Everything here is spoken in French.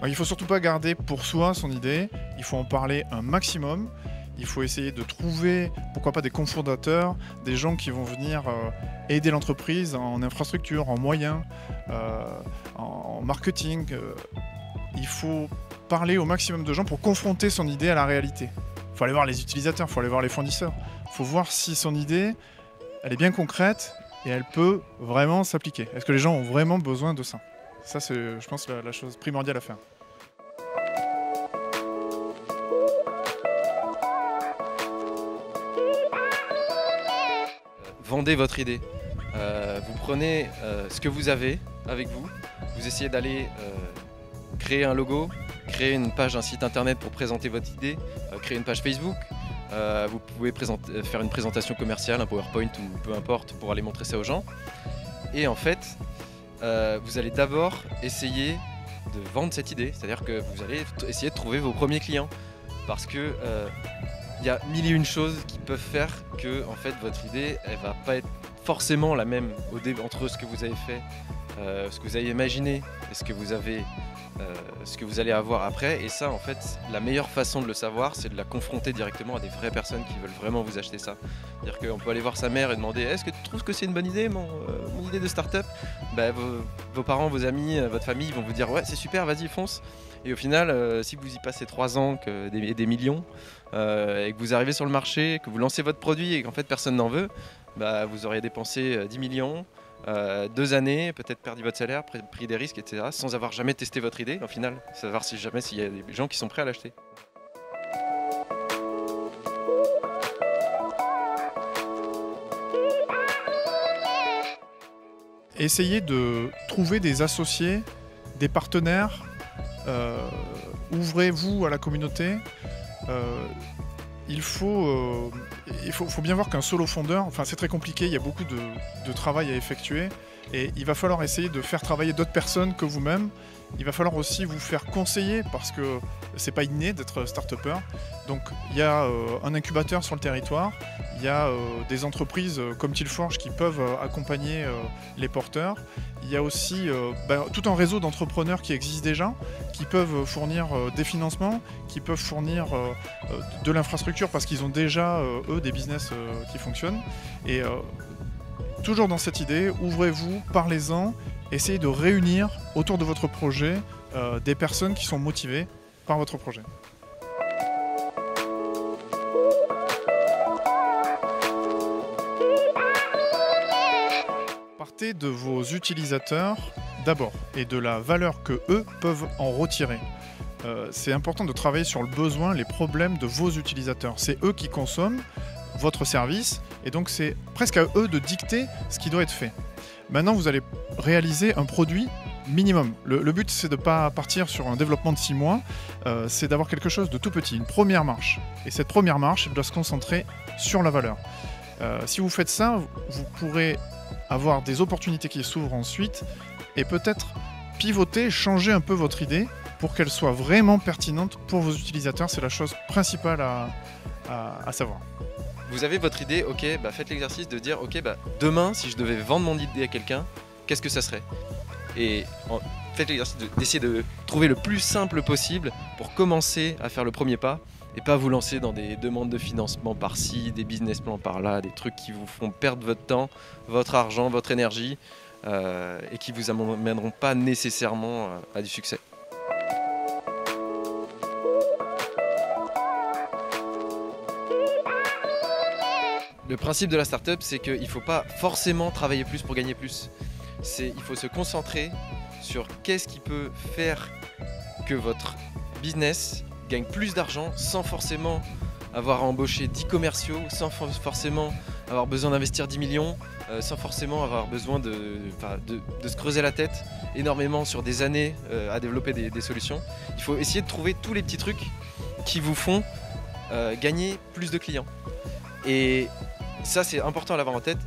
Alors, il ne faut surtout pas garder pour soi son idée, il faut en parler un maximum. Il faut essayer de trouver, pourquoi pas, des cofondateurs, des gens qui vont venir aider l'entreprise en infrastructure, en moyens, en marketing. Il faut parler au maximum de gens pour confronter son idée à la réalité. Il faut aller voir les utilisateurs, il faut aller voir les fournisseurs. Il faut voir si son idée, elle est bien concrète et elle peut vraiment s'appliquer. Est-ce que les gens ont vraiment besoin de ça? Ça, c'est, je pense, la chose primordiale à faire. Vendez votre idée. Vous prenez ce que vous avez avec vous, vous essayez d'aller créer un logo, créer une page, un site internet pour présenter votre idée, créer une page Facebook. Vous pouvez faire une présentation commerciale, un PowerPoint ou peu importe pour aller montrer ça aux gens. Et en fait, vous allez d'abord essayer de vendre cette idée, c'est-à-dire que vous allez essayer de trouver vos premiers clients. Parce que il y a mille et une choses qui peuvent faire que en fait, votre idée elle va pas être forcément la même au début entre ce que vous avez fait, ce que vous avez imaginé et ce que vous allez avoir après. Et ça, en fait, la meilleure façon de le savoir, c'est de la confronter directement à des vraies personnes qui veulent vraiment vous acheter ça. C'est-à-dire qu'on peut aller voir sa mère et demander: est-ce que tu trouves que c'est une bonne idée, mon idée de start-up? Vos parents, vos amis, votre famille vont vous dire: ouais, c'est super, vas-y, fonce. Et au final, si vous y passez 3 ans, des millions, et que vous arrivez sur le marché, que vous lancez votre produit et qu'en fait personne n'en veut, vous auriez dépensé 10 millions, 2 années, peut-être perdu votre salaire, pris des risques, etc. sans avoir jamais testé votre idée, au final, savoir si jamais s'il y a des gens qui sont prêts à l'acheter. Essayez de trouver des associés, des partenaires. Ouvrez-vous à la communauté. Il faut bien voir qu'un solo fondeur, enfin c'est très compliqué, il y a beaucoup de travail à effectuer et il va falloir essayer de faire travailler d'autres personnes que vous-même. Il va falloir aussi vous faire conseiller parce que c'est pas inné d'être start-upper. Donc il y a un incubateur sur le territoire, il y a des entreprises comme Tillforge qui peuvent accompagner les porteurs. Il y a aussi tout un réseau d'entrepreneurs qui existe déjà, qui peuvent fournir des financements, qui peuvent fournir de l'infrastructure parce qu'ils ont déjà, eux, des business qui fonctionnent. Et toujours dans cette idée, ouvrez-vous, parlez-en, essayez de réunir autour de votre projet des personnes qui sont motivées par votre projet. Partez de vos utilisateurs d'abord et de la valeur que eux peuvent en retirer. C'est important de travailler sur le besoin, les problèmes de vos utilisateurs. C'est eux qui consomment votre service et donc c'est presque à eux de dicter ce qui doit être fait. Maintenant, vous allez réaliser un produit minimum. Le but, c'est de ne pas partir sur un développement de 6 mois, c'est d'avoir quelque chose de tout petit, une première marche. Et cette première marche, elle doit se concentrer sur la valeur. Si vous faites ça, vous pourrez avoir des opportunités qui s'ouvrent ensuite et peut-être pivoter, changer un peu votre idée pour qu'elle soit vraiment pertinente pour vos utilisateurs. C'est la chose principale à savoir. Vous avez votre idée, ok, faites l'exercice de dire: ok, demain, si je devais vendre mon idée à quelqu'un, qu'est-ce que ça serait? Et faites l'exercice d'essayer de trouver le plus simple possible pour commencer à faire le premier pas et pas vous lancer dans des demandes de financement par-ci, des business plans par-là, des trucs qui vous font perdre votre temps, votre argent, votre énergie et qui vous amèneront pas nécessairement à du succès. Le principe de la startup, c'est qu'il ne faut pas forcément travailler plus pour gagner plus. Il faut se concentrer sur qu'est-ce qui peut faire que votre business gagne plus d'argent sans forcément avoir à embaucher 10 commerciaux, sans forcément avoir besoin d'investir 10 millions, sans forcément avoir besoin de se creuser la tête énormément sur des années à développer des solutions. Il faut essayer de trouver tous les petits trucs qui vous font gagner plus de clients. Et ça, c'est important à l'avoir en tête.